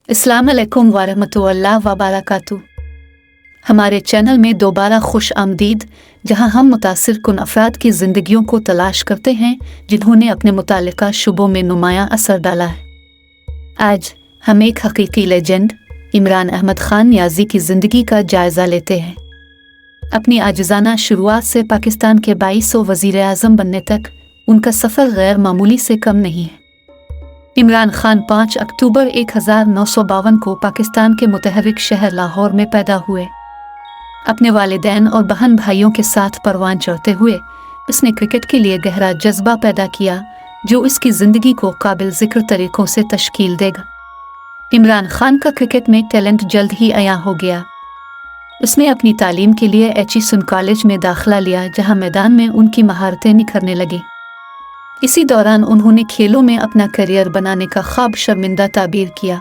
अस्सलाम अलैकुम वरहमतुल्लाह वबरकातुह। हमारे चैनल में दोबारा खुश आमदीद, जहाँ हम मुतासिर कुन अफराद की ज़िंदगियों को तलाश करते हैं जिन्होंने अपने मुतालिका शुबों में नुमायाँ असर डाला है। आज हम एक हकीकी लेजेंड इमरान अहमद ख़ान नियाज़ी की ज़िंदगी का जायज़ा लेते हैं। अपनी आजिज़ाना शुरुआत से पाकिस्तान के 22 वज़ीर आज़म बनने तक उनका सफ़र गैर मामूली से कम नहीं है। इमरान ख़ान 5 अक्टूबर 1952 को पाकिस्तान के मुतहर्रिक शहर लाहौर में पैदा हुए। अपने वालिदैन और बहन भाइयों के साथ परवान चढ़ते हुए इसने क्रिकेट के लिए गहरा जज्बा पैदा किया जो इसकी ज़िंदगी को काबिल ज़िक्र तरीक़ों से तश्कील देगा। इमरान ख़ान का क्रिकेट में टैलेंट जल्द ही अयां हो गया। उसने अपनी तालीम के लिए एचिसन कॉलेज में दाखिला लिया, जहां मैदान में उनकी महारतें निखरने लगी। इसी दौरान उन्होंने खेलों में अपना करियर बनाने का ख्वाब शर्मिंदा ताबीर किया।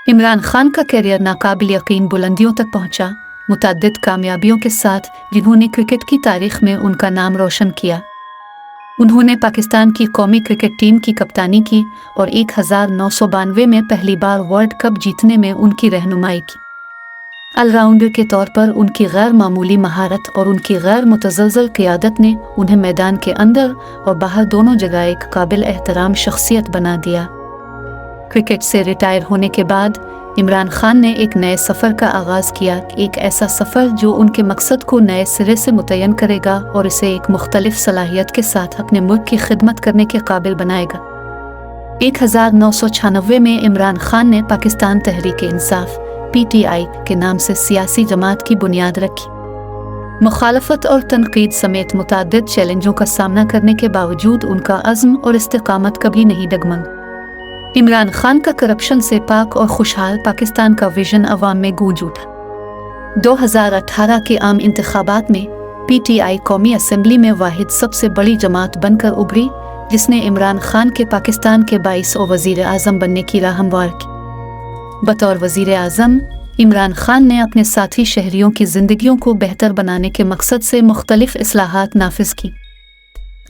इमरान ख़ान का करियर नाकाबिल यकीन बुलंदियों तक पहुंचा, मुतअद्दिद कामयाबियों के साथ जिन्होंने क्रिकेट की तारीख में उनका नाम रोशन किया। उन्होंने पाकिस्तान की कौमी क्रिकेट टीम की कप्तानी की और 1992 में पहली बार वर्ल्ड कप जीतने में उनकी रहनुमाई की। ऑलराउंडर के तौर पर उनकी गैर मामूली महारत और उनकी गैर मुतज़लज़ल क़ियादत ने उन्हें मैदान के अंदर और बाहर दोनों जगह एक काबिल एहतराम शख्सियत बना दिया। क्रिकेट से रिटायर होने के बाद इमरान ख़ान ने एक नए सफ़र का आगाज़ किया, एक ऐसा सफ़र जो उनके मकसद को नए सिरे से मुतय्यन करेगा और इसे एक मुख्तलिफ सलाहियत के साथ अपने मुल्क की खिदमत करने के काबिल बनाएगा। 1996 में इमरान ख़ान ने पाकिस्तान तहरीक इंसाफ PTI के नाम से सियासी जमात की बुनियाद रखी। मुखालफत और तनकीद समेत मुतअद्दिद चैलेंजों का सामना करने के बावजूद उनका अज़्म और इस्तिकामत कभी नहीं डगमगा। इमरान ख़ान का करप्शन से पाक और खुशहाल पाकिस्तान का विजन अवाम में गूंज उठा। 2018 के आम इंतखाबात में PTI कौमी असम्बली में वाहिद सबसे बड़ी जमात बनकर उभरी, जिसने इमरान ख़ान के पाकिस्तान के 22 वज़ीर आज़म बनने की राह हमवार की। बतौर वज़ीर आज़म इमरान ख़ान ने अपने साथी शहरियों की ज़िंदगियों को बेहतर बनाने के मकसद से मुख्तलिफ इस्लाहात नाफिज की।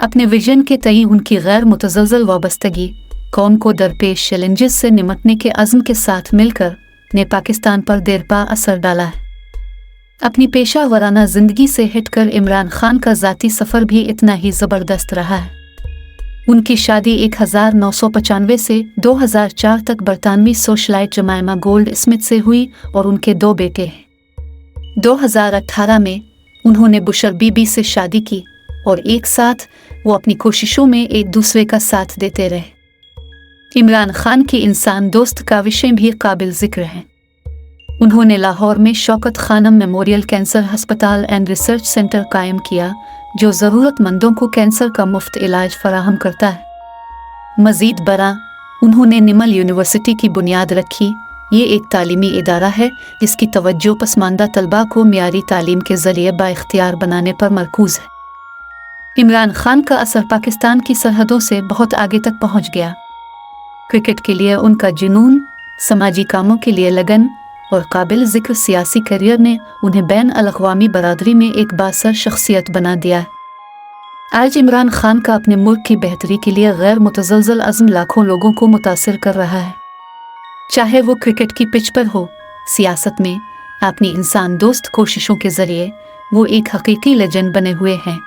अपने विजन के तई उनकी गैर मुतज़लज़ल वाबस्तगी, कौम को दरपेश चैलेंजेस से निमटने के अज़्म के साथ मिलकर ने पाकिस्तान पर देरपा असर डाला है। अपनी पेशा वराना ज़िंदगी से हटकर इमरान ख़ान का ज़ाती सफ़र भी इतना ही ज़बरदस्त रहा है। उनकी शादी 1995 से 2004 तक बरतानवी सोशलाइट जमाइमा गोल्ड स्मिथ से हुई और उनके 2 बेटे हैं। 2018 में उन्होंने बुशर बीबी से शादी की और एक साथ वो अपनी कोशिशों में एक दूसरे का साथ देते रहे। इमरान ख़ान की इंसान दोस्त का विषय भी काबिल ज़िक्र है। उन्होंने लाहौर में शौकत खानम मेमोरियल कैंसर हस्पताल एंड रिसर्च सेंटर कायम किया, जो ज़रूरतमंदों को कैंसर का मुफ्त इलाज फराहम करता है। मज़ीद बरा उन्होंने निमल यूनिवर्सिटी की बुनियाद रखी। ये एक तालीमी इदारा है जिसकी तवज्जो पसमानदा तलबा को मियारी तालीम के ज़रिए बाइख्तियार बनाने पर मरकूज़ है। इमरान ख़ान का असर पाकिस्तान की सरहदों से बहुत आगे तक पहुँच गया। क्रिकेट के लिए उनका जुनून, समाजी कामों के लिए लगन और काबिल ज़िक्र सियासी करियर ने उन्हें बैन अल-अक़वामी बरादरी में एक बासर शख्सियत बना दिया है। आज इमरान ख़ान का अपने मुल्क की बेहतरी के लिए गैर मुतज़लज़ल अज़्म लाखों लोगों को मुतासिर कर रहा है। चाहे वो क्रिकेट की पिच पर हो, सियासत में अपनी इंसान दोस्त कोशिशों के ज़रिए वो एक हकीकी लेजेंड बने हुए हैं।